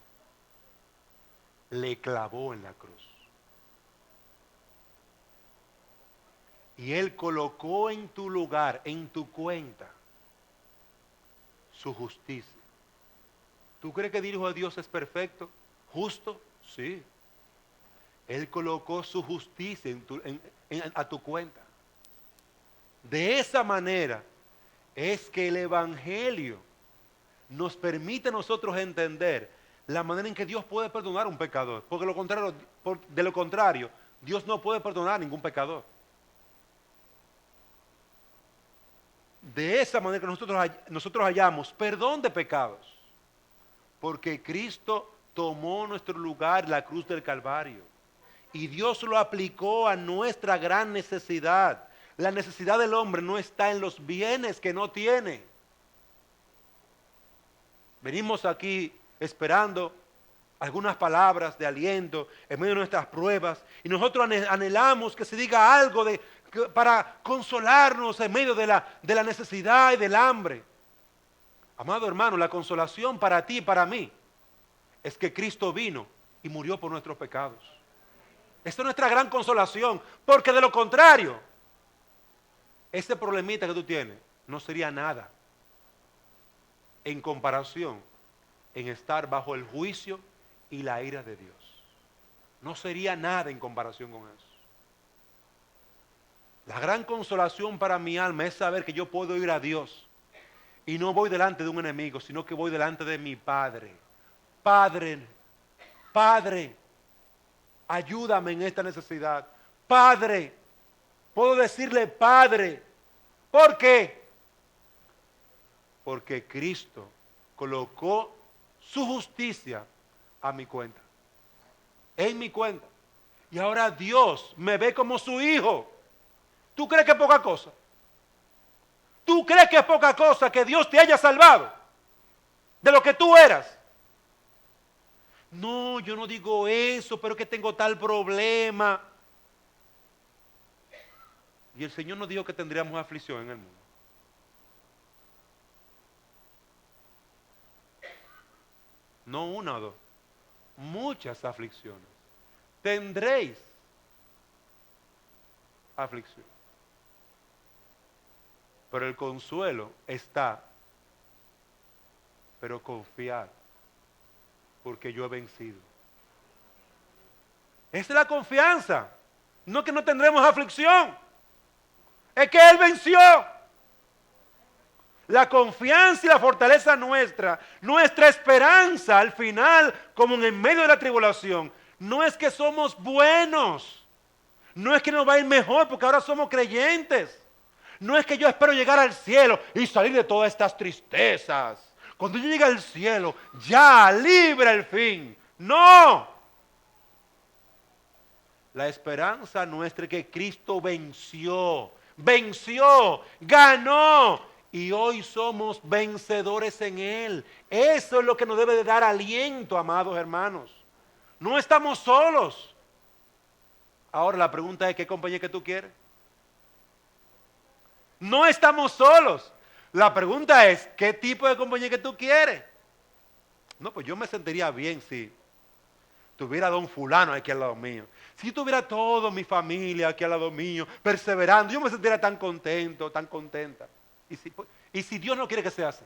Le clavó en la cruz. Y él colocó en tu lugar, en tu cuenta, su justicia. ¿Tú crees que el Hijo de Dios es perfecto? ¿Justo? Sí. Él colocó su justicia a tu cuenta. De esa manera es que el Evangelio nos permite a nosotros entender la manera en que Dios puede perdonar a un pecador. Porque de lo contrario, Dios no puede perdonar a ningún pecador. De esa manera que nosotros hallamos perdón de pecados. Porque Cristo tomó nuestro lugar en la cruz del Calvario. Y Dios lo aplicó a nuestra gran necesidad. La necesidad del hombre no está en los bienes que no tiene. Venimos aquí esperando algunas palabras de aliento en medio de nuestras pruebas y nosotros anhelamos que se diga algo para consolarnos en medio de la necesidad y del hambre. Amado hermano, la consolación para ti y para mí es que Cristo vino y murió por nuestros pecados. Esta es nuestra gran consolación, porque de lo contrario, ese problemita que tú tienes no sería nada en comparación en estar bajo el juicio y la ira de Dios. No sería nada en comparación con eso. La gran consolación para mi alma es saber que yo puedo ir a Dios y no voy delante de un enemigo, sino que voy delante de mi Padre. Padre, Padre, ayúdame en esta necesidad. Padre, puedo decirle Padre. ¿Por qué? Porque Cristo colocó su justicia a mi cuenta. En mi cuenta. Y ahora Dios me ve como su hijo. ¿Tú crees que es poca cosa? ¿Tú crees que es poca cosa que Dios te haya salvado de lo que tú eras? No, yo no digo eso, pero es que tengo tal problema. Y el Señor nos dijo que tendríamos aflicción en el mundo. No una o dos, muchas aflicciones. Tendréis aflicción. Pero el consuelo está, pero confiad, porque yo he vencido. Esa es la confianza. No que no tendremos aflicción, es que Él venció. La confianza y la fortaleza nuestra esperanza al final, como en medio de la tribulación, no es que somos buenos, no es que nos va a ir mejor porque ahora somos creyentes, no es que yo espero llegar al cielo y salir de todas estas tristezas. Cuando yo llegue al cielo, ya libre el fin. No. La esperanza nuestra es que Cristo venció, ganó. Y hoy somos vencedores en Él. Eso es lo que nos debe de dar aliento, amados hermanos. No estamos solos. Ahora la pregunta es, ¿qué compañía que tú quieres? No estamos solos. La pregunta es, ¿qué tipo de compañía que tú quieres? No, pues yo me sentiría bien si tuviera a don fulano aquí al lado mío. Si tuviera toda mi familia aquí al lado mío, perseverando, yo me sentiría tan contento, tan contenta. ¿Y si Dios no quiere que sea así?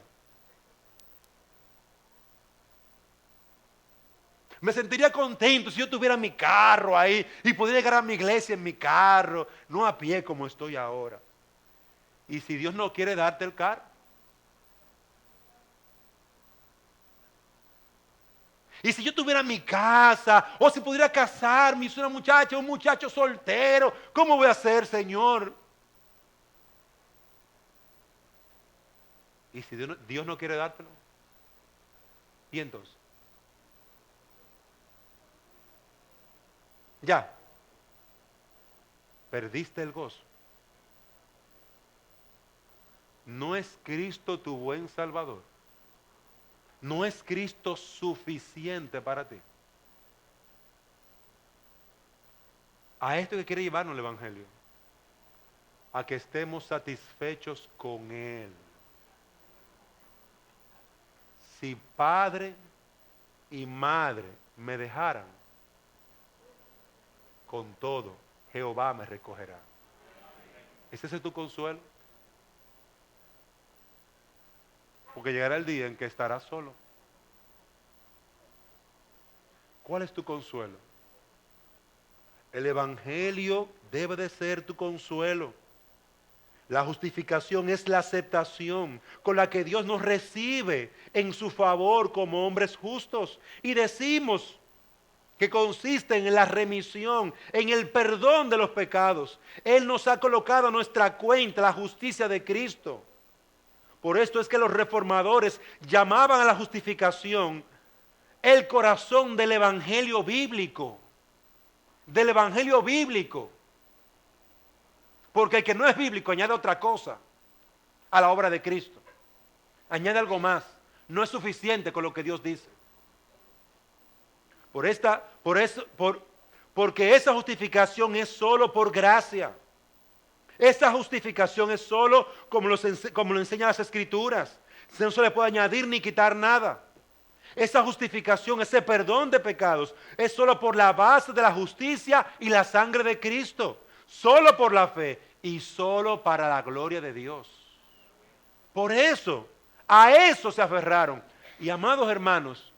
Me sentiría contento si yo tuviera mi carro ahí y pudiera llegar a mi iglesia en mi carro, no a pie como estoy ahora. ¿Y si Dios no quiere darte el carro? Y si yo tuviera mi casa, o si pudiera casarme y soy una muchacha, un muchacho soltero, ¿cómo voy a hacer, Señor? ¿Y si Dios no quiere dártelo? ¿Y entonces? Ya, perdiste el gozo. ¿No es Cristo tu buen Salvador? ¿No es Cristo suficiente para ti? A esto que quiere llevarnos el Evangelio. A que estemos satisfechos con Él. Si padre y madre me dejaran, con todo Jehová me recogerá. ¿Ese es tu consuelo? porque llegará el día en que estarás solo. ¿Cuál es tu consuelo? El Evangelio debe de ser tu consuelo. La justificación es la aceptación con la que Dios nos recibe en su favor como hombres justos. Y decimos que consiste en la remisión, en el perdón de los pecados. Él nos ha colocado a nuestra cuenta la justicia de Cristo. Por esto es que los reformadores llamaban a la justificación el corazón del evangelio bíblico. Del evangelio bíblico. Porque el que no es bíblico añade otra cosa a la obra de Cristo. Añade algo más. No es suficiente con lo que Dios dice. Porque esa justificación es solo por gracia. Esa justificación es solo como lo enseñan las Escrituras. No se le puede añadir ni quitar nada. Esa justificación, ese perdón de pecados, es solo por la base de la justicia y la sangre de Cristo. Solo por la fe y solo para la gloria de Dios. Por eso, a eso se aferraron. Y amados hermanos,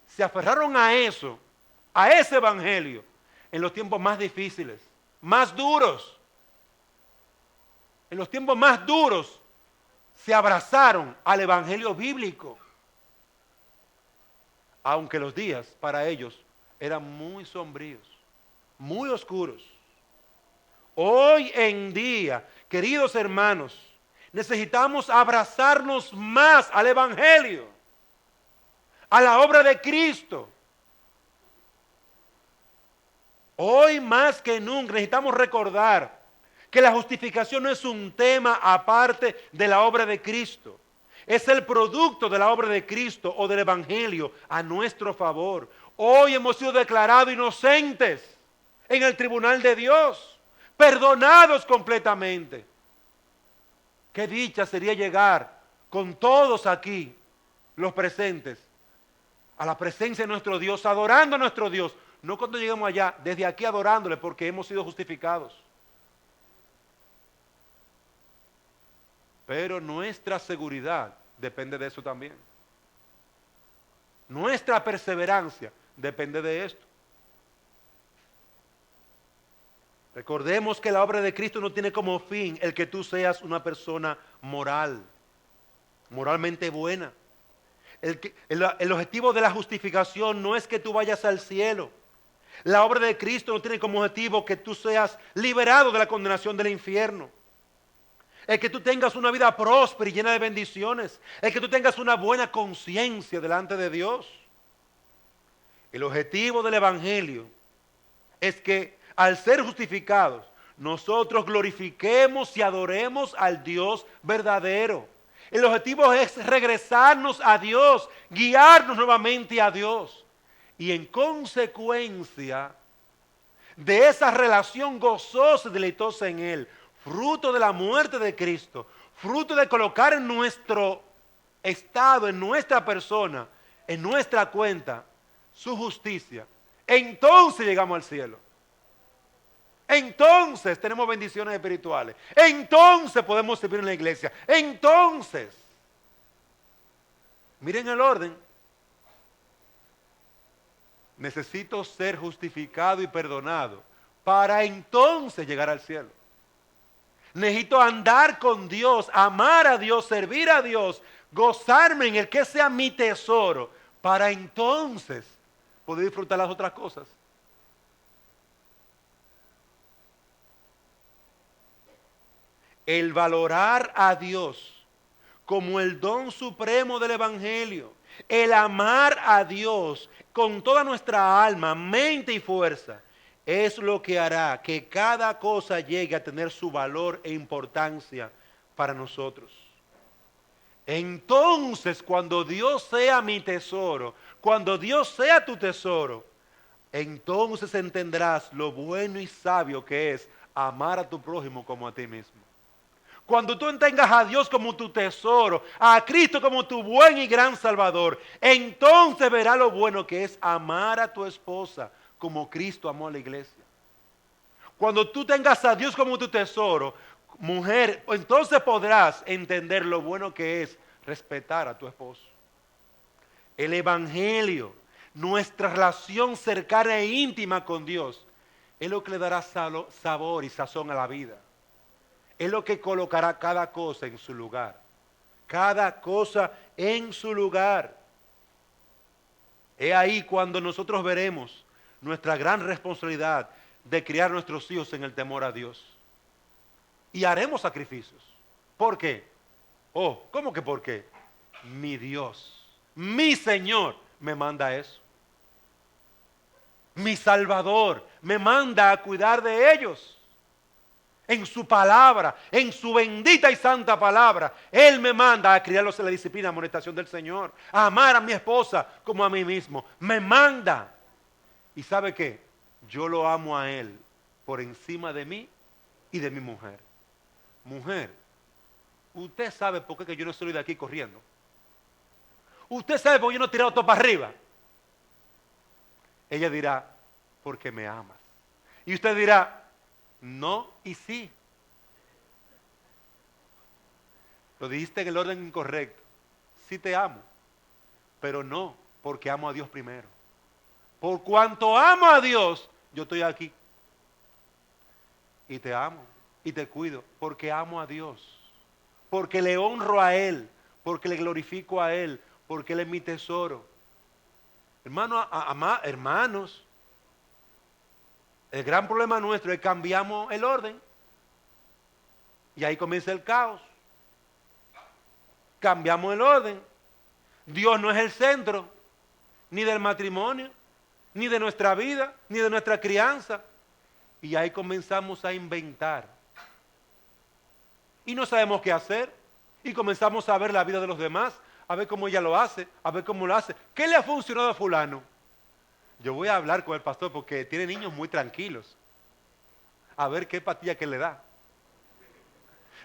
se aferraron a eso, a ese evangelio, en los tiempos más difíciles, más duros. En los tiempos más duros se abrazaron al evangelio bíblico. Aunque los días para ellos eran muy sombríos, muy oscuros. Hoy en día, queridos hermanos, necesitamos abrazarnos más al evangelio, a la obra de Cristo. Hoy más que nunca necesitamos recordar que la justificación no es un tema aparte de la obra de Cristo. Es el producto de la obra de Cristo o del evangelio a nuestro favor. Hoy hemos sido declarados inocentes en el tribunal de Dios, perdonados completamente. Qué dicha sería llegar con todos aquí, los presentes, a la presencia de nuestro Dios, adorando a nuestro Dios. No cuando lleguemos allá, desde aquí adorándole porque hemos sido justificados. Pero nuestra seguridad depende de eso también. Nuestra perseverancia depende de esto. Recordemos que la obra de Cristo no tiene como fin el que tú seas una persona moral, moralmente buena. El objetivo de la justificación no es que tú vayas al cielo. La obra de Cristo no tiene como objetivo que tú seas liberado de la condenación del infierno. El que tú tengas una vida próspera y llena de bendiciones. El que tú tengas una buena conciencia delante de Dios. El objetivo del evangelio es que al ser justificados, nosotros glorifiquemos y adoremos al Dios verdadero. El objetivo es regresarnos a Dios, guiarnos nuevamente a Dios. Y en consecuencia de esa relación gozosa y deleitosa en Él, fruto de la muerte de Cristo, fruto de colocar en nuestro estado, en nuestra persona, en nuestra cuenta, su justicia, entonces llegamos al cielo. Entonces tenemos bendiciones espirituales. Entonces podemos servir en la iglesia. Entonces, miren el orden. Necesito ser justificado y perdonado para entonces llegar al cielo. Necesito andar con Dios, amar a Dios, servir a Dios, gozarme en el que sea mi tesoro, para entonces poder disfrutar las otras cosas. El valorar a Dios como el don supremo del evangelio, el amar a Dios con toda nuestra alma, mente y fuerza, es lo que hará que cada cosa llegue a tener su valor e importancia para nosotros. Entonces, cuando Dios sea mi tesoro, cuando Dios sea tu tesoro, entonces entenderás lo bueno y sabio que es amar a tu prójimo como a ti mismo. Cuando tú tengas a Dios como tu tesoro, a Cristo como tu buen y gran Salvador, entonces verás lo bueno que es amar a tu esposa como Cristo amó a la iglesia. Cuando tú tengas a Dios como tu tesoro, mujer, entonces podrás entender lo bueno que es respetar a tu esposo. El evangelio, nuestra relación cercana e íntima con Dios, es lo que le dará sabor y sazón a la vida. Es lo que colocará cada cosa en su lugar. Cada cosa en su lugar. Es ahí cuando nosotros veremos nuestra gran responsabilidad de criar a nuestros hijos en el temor a Dios. Y haremos sacrificios. ¿Por qué? Oh, ¿cómo que por qué? Mi Dios, mi Señor me manda eso. Mi Salvador me manda a cuidar de ellos. En su palabra, en su bendita y santa palabra, Él me manda a criarlos en la disciplina y amonestación del Señor, a amar a mi esposa como a mí mismo. Me manda. ¿Y sabe qué? Yo lo amo a Él por encima de mí y de mi mujer. Mujer, usted sabe por qué que yo no estoy de aquí corriendo. Usted sabe por qué yo no he tirado todo para arriba. Ella dirá, porque me amas. Y usted dirá, no y sí. Lo dijiste en el orden incorrecto. Sí te amo, pero no porque amo a Dios primero. Por cuanto amo a Dios, yo estoy aquí. Y te amo y te cuido porque amo a Dios. Porque le honro a Él, porque le glorifico a Él, porque Él es mi tesoro. Hermanos, el gran problema nuestro es que cambiamos el orden y ahí comienza el caos. Cambiamos el orden. Dios no es el centro ni del matrimonio, ni de nuestra vida, ni de nuestra crianza. Y ahí comenzamos a inventar. Y no sabemos qué hacer. Y comenzamos a ver la vida de los demás, a ver cómo ella lo hace, a ver cómo lo hace. ¿Qué le ha funcionado a fulano? Yo voy a hablar con el pastor porque tiene niños muy tranquilos. A ver qué pastilla que le da.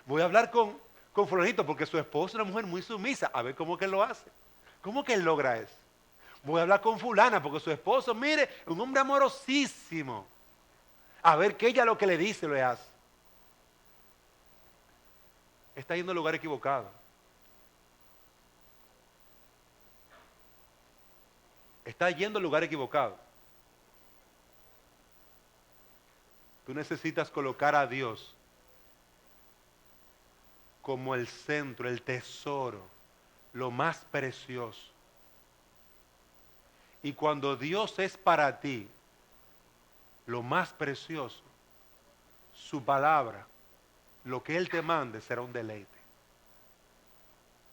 Voy a hablar con fulanito porque su esposa es una mujer muy sumisa. A ver cómo que él lo hace. ¿Cómo que él logra eso? Voy a hablar con fulana porque su esposo, mire, un hombre amorosísimo. A ver que ella lo que le dice lo hace. Está yendo al lugar equivocado. Está yendo al lugar equivocado. Tú necesitas colocar a Dios como el centro, el tesoro, lo más precioso. Y cuando Dios es para ti lo más precioso, su palabra, lo que Él te mande será un deleite.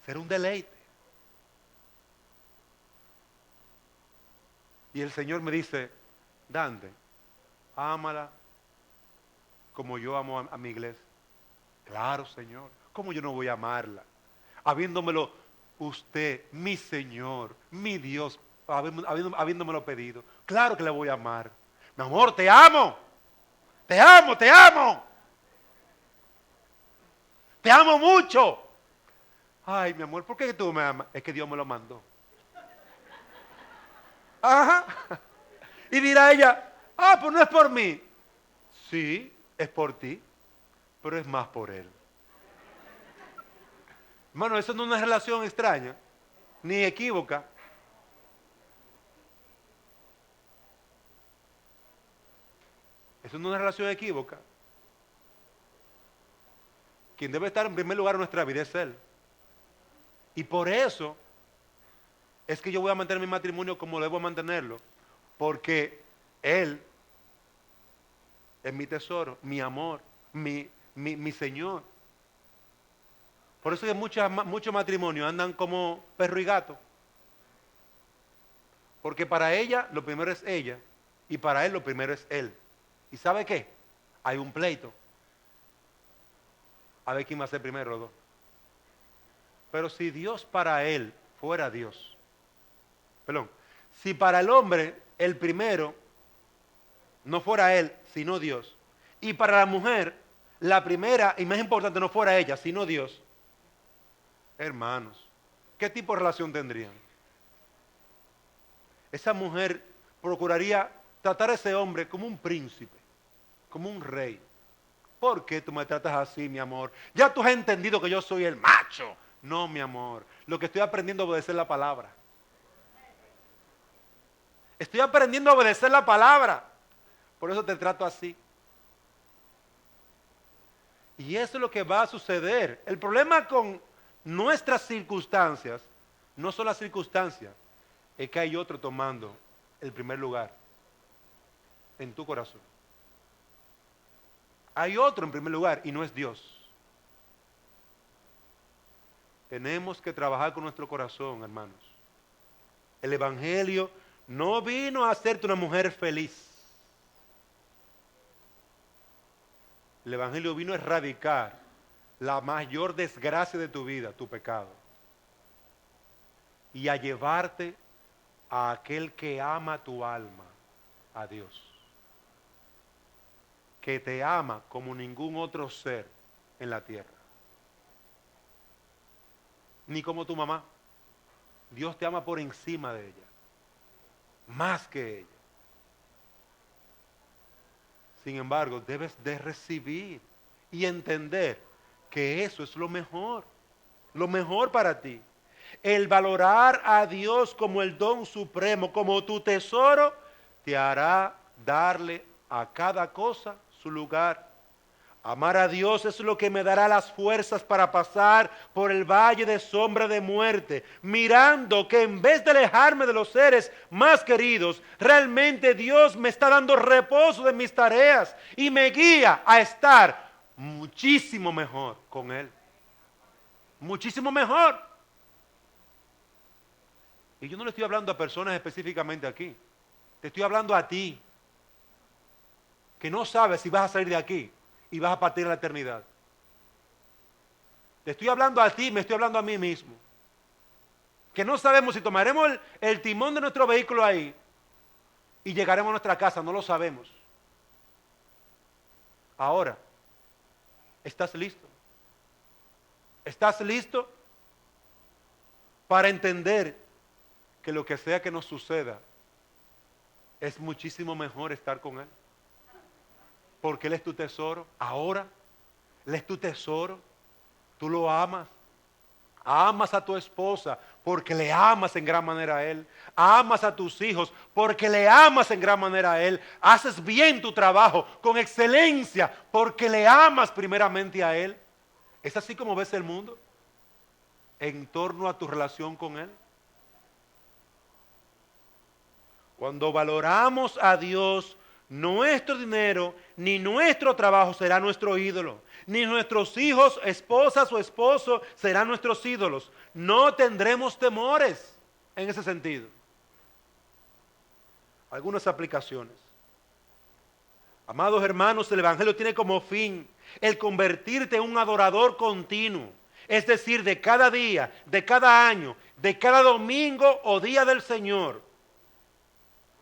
Será un deleite. Y el Señor me dice, Dante, ámala como yo amo a mi iglesia. Claro, Señor, ¿cómo yo no voy a amarla? Habiéndomelo usted, mi Señor, mi Dios, habiéndomelo pedido. Claro que le voy a amar. Mi amor, te amo. Te amo, te amo. Te amo mucho. Ay, mi amor, ¿por qué tú me amas? Es que Dios me lo mandó. Ajá. Y dirá ella, pues no es por mí. Sí, es por ti, pero es más por Él. Hermano, eso no es una relación extraña, ni equívoca. Eso no es una relación equívoca. Quien debe estar en primer lugar en nuestra vida es Él. Y por eso es que yo voy a mantener mi matrimonio como debo mantenerlo. Porque Él es mi tesoro, mi amor, mi Señor. Por eso es que muchos matrimonios andan como perro y gato. Porque para ella lo primero es ella y para él lo primero es él. ¿Y sabe qué? Hay un pleito. A ver quién va a ser primero los dos. Pero si Dios para él fuera Dios. Perdón. Si para el hombre el primero no fuera él, sino Dios. Y para la mujer la primera y más importante no fuera ella, sino Dios. Hermanos, ¿qué tipo de relación tendrían? Esa mujer procuraría tratar a ese hombre como un príncipe, como un rey. ¿Por qué tú me tratas así, mi amor? Ya tú has entendido que yo soy el macho. No, mi amor. Lo que estoy aprendiendo es obedecer la palabra. Estoy aprendiendo a obedecer la palabra. Por eso te trato así. Y eso es lo que va a suceder. El problema con nuestras circunstancias no son las circunstancias, es que hay otro tomando el primer lugar en tu corazón. Hay otro en primer lugar y no es Dios. Tenemos que trabajar con nuestro corazón, hermanos. El Evangelio no vino a hacerte una mujer feliz. El Evangelio vino a erradicar la mayor desgracia de tu vida, tu pecado. Y a llevarte a aquel que ama tu alma, a Dios. Que te ama como ningún otro ser en la tierra. Ni como tu mamá. Dios te ama por encima de ella. Más que ella. Sin embargo, debes de recibir y entender que eso es lo mejor para ti. El valorar a Dios como el don supremo, como tu tesoro, te hará darle a cada cosa su lugar. Amar a Dios es lo que me dará las fuerzas para pasar por el valle de sombra de muerte, mirando que en vez de alejarme de los seres más queridos, realmente Dios me está dando reposo de mis tareas y me guía a estar muchísimo mejor con Él. Muchísimo mejor. Y yo no le estoy hablando a personas específicamente aquí. Te estoy hablando a ti, que no sabes si vas a salir de aquí y vas a partir a la eternidad. Te estoy hablando a ti, me estoy hablando a mí mismo. Que no sabemos si tomaremos el timón de nuestro vehículo ahí y llegaremos a nuestra casa, no lo sabemos. Ahora, ¿estás listo? ¿Estás listo para entender que lo que sea que nos suceda es muchísimo mejor estar con Él? Porque Él es tu tesoro. Ahora, Él es tu tesoro. Tú lo amas. Amas a tu esposa porque le amas en gran manera a Él. Amas a tus hijos porque le amas en gran manera a Él. Haces bien tu trabajo con excelencia porque le amas primeramente a Él. ¿Es así como ves el mundo en torno a tu relación con Él? Cuando valoramos a Dios, nuestro dinero ni nuestro trabajo será nuestro ídolo. Ni nuestros hijos, esposas o esposos serán nuestros ídolos. No tendremos temores en ese sentido. Algunas aplicaciones. Amados hermanos, el Evangelio tiene como fin el convertirte en un adorador continuo. Es decir, de cada día, de cada año, de cada domingo o día del Señor.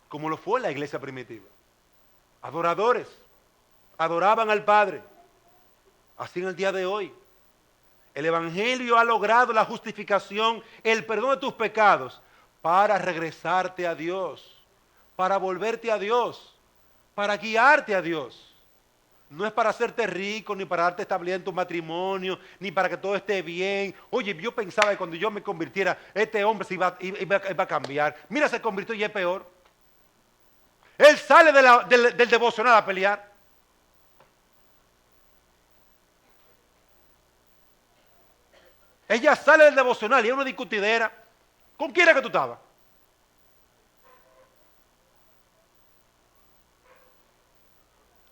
Como lo fue la iglesia primitiva. Adoradores. Adoraban al Padre. Así en el día de hoy. El Evangelio ha logrado la justificación, el perdón de tus pecados, para regresarte a Dios, para volverte a Dios, para guiarte a Dios. No es para hacerte rico, ni para darte estabilidad en tu matrimonio, ni para que todo esté bien. Oye, yo pensaba que cuando yo me convirtiera, este hombre iba a cambiar. Mira, se convirtió y es peor. Él sale del devocional a pelear. Ella sale del devocional y es una discutidera. ¿Con quién era que tú estabas?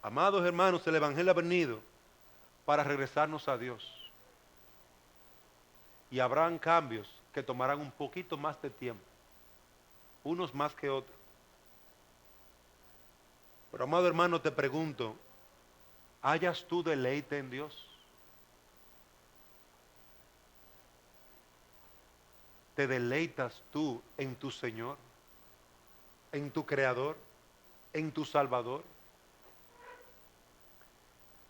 Amados hermanos, el Evangelio ha venido para regresarnos a Dios. Y habrán cambios que tomarán un poquito más de tiempo. Unos más que otros. Pero amado hermano, te pregunto, ¿hallas tú deleite en Dios? ¿Te deleitas tú en tu Señor? ¿En tu Creador? ¿En tu Salvador?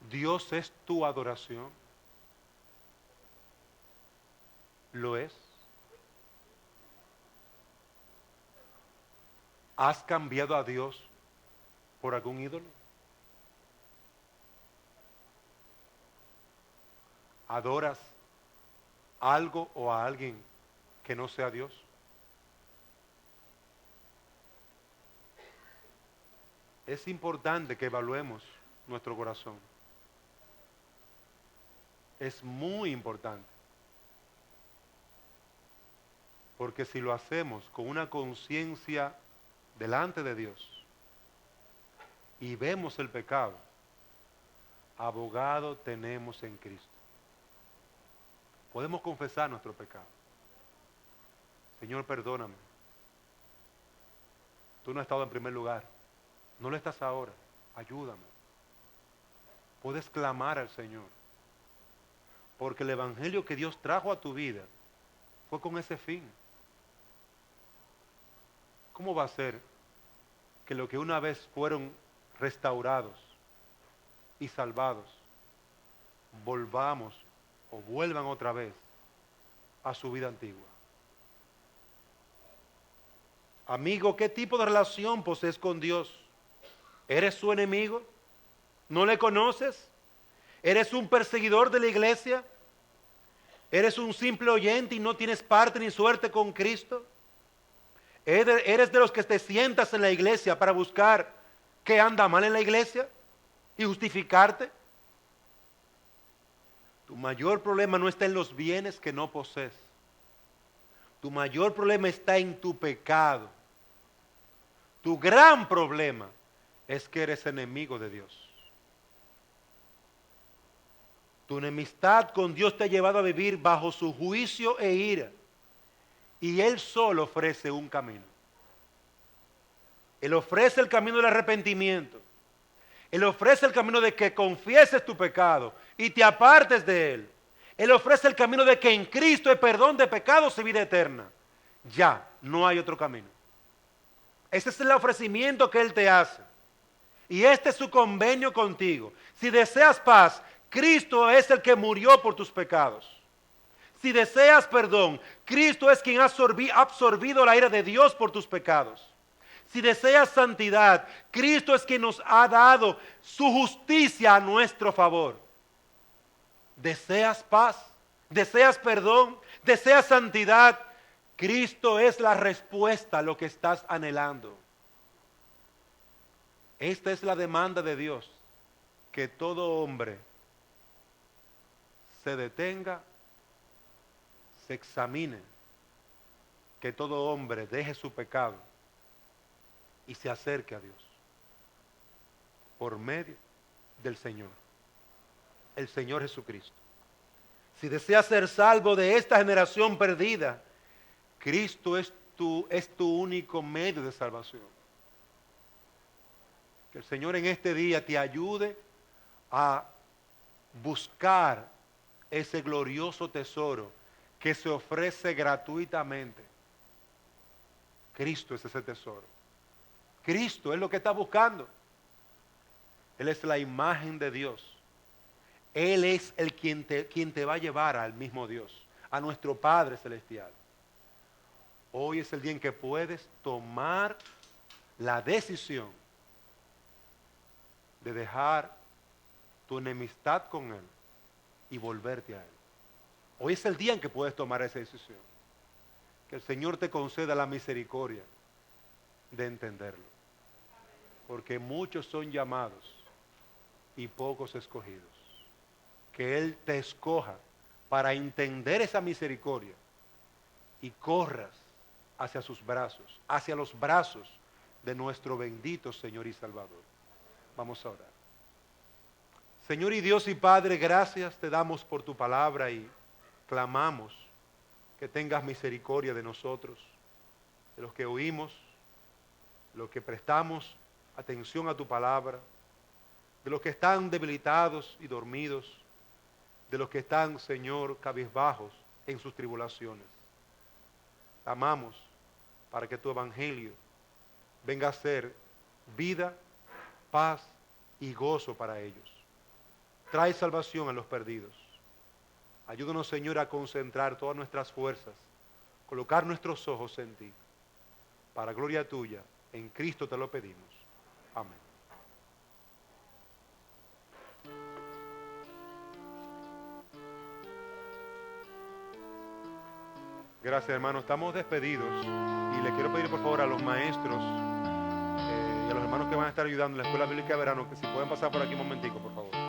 ¿Dios es tu adoración? ¿Lo es? ¿Has cambiado a Dios por algún ídolo? ¿Adoras algo o a alguien que no sea Dios? Es importante que evaluemos nuestro corazón. Es muy importante. Porque si lo hacemos con una conciencia delante de Dios y vemos el pecado, abogado tenemos en Cristo. Podemos confesar nuestro pecado. Señor, perdóname. Tú no has estado en primer lugar. No lo estás ahora. Ayúdame. Puedes clamar al Señor. Porque el evangelio que Dios trajo a tu vida fue con ese fin. ¿Cómo va a ser que lo que una vez fueron restaurados y salvados, volvamos o vuelvan otra vez a su vida antigua? Amigo, ¿qué tipo de relación posees con Dios? ¿Eres su enemigo? ¿No le conoces? ¿Eres un perseguidor de la iglesia? ¿Eres un simple oyente y no tienes parte ni suerte con Cristo? ¿Eres de los que te sientas en la iglesia para buscar qué anda mal en la iglesia y justificarte? Tu mayor problema no está en los bienes que no posees. Tu mayor problema está en tu pecado. Tu gran problema es que eres enemigo de Dios. Tu enemistad con Dios te ha llevado a vivir bajo su juicio e ira. Y Él solo ofrece un camino. Él ofrece el camino del arrepentimiento. Él ofrece el camino de que confieses tu pecado y te apartes de él. Él ofrece el camino de que en Cristo hay perdón de pecados y vida eterna. Ya, no hay otro camino. Ese es el ofrecimiento que Él te hace. Y este es su convenio contigo. Si deseas paz, Cristo es el que murió por tus pecados. Si deseas perdón, Cristo es quien ha absorbido la ira de Dios por tus pecados. Si deseas santidad, Cristo es quien nos ha dado su justicia a nuestro favor. ¿Deseas paz? ¿Deseas perdón? ¿Deseas santidad? Cristo es la respuesta a lo que estás anhelando. Esta es la demanda de Dios, que todo hombre se detenga, se examine, que todo hombre deje su pecado y se acerque a Dios por medio del Señor, el Señor Jesucristo. Si deseas ser salvo de esta generación perdida, Cristo es tu único medio de salvación. Que el Señor en este día te ayude a buscar ese glorioso tesoro que se ofrece gratuitamente. Cristo es ese tesoro. Cristo es lo que está buscando. Él es la imagen de Dios. Él es quien te va a llevar al mismo Dios, a nuestro Padre Celestial. Hoy es el día en que puedes tomar la decisión de dejar tu enemistad con Él y volverte a Él. Hoy es el día en que puedes tomar esa decisión. Que el Señor te conceda la misericordia de entenderlo. Porque muchos son llamados y pocos escogidos. Que Él te escoja para entender esa misericordia y corras hacia sus brazos, hacia los brazos de nuestro bendito Señor y Salvador. Vamos a orar. Señor y Dios y Padre, gracias te damos por tu palabra y clamamos que tengas misericordia de nosotros, de los que oímos, de los que prestamos atención a tu palabra, de los que están debilitados y dormidos, de los que están, Señor, cabizbajos en sus tribulaciones. Clamamos para que tu evangelio venga a ser vida, paz y gozo para ellos. Trae salvación a los perdidos. Ayúdanos, Señor, a concentrar todas nuestras fuerzas, colocar nuestros ojos en ti. Para gloria tuya, en Cristo te lo pedimos. Amén. Gracias, hermano. Estamos despedidos y les quiero pedir por favor a los maestros y a los hermanos que van a estar ayudando en la Escuela Bíblica de Verano que si pueden pasar por aquí un momentico, por favor.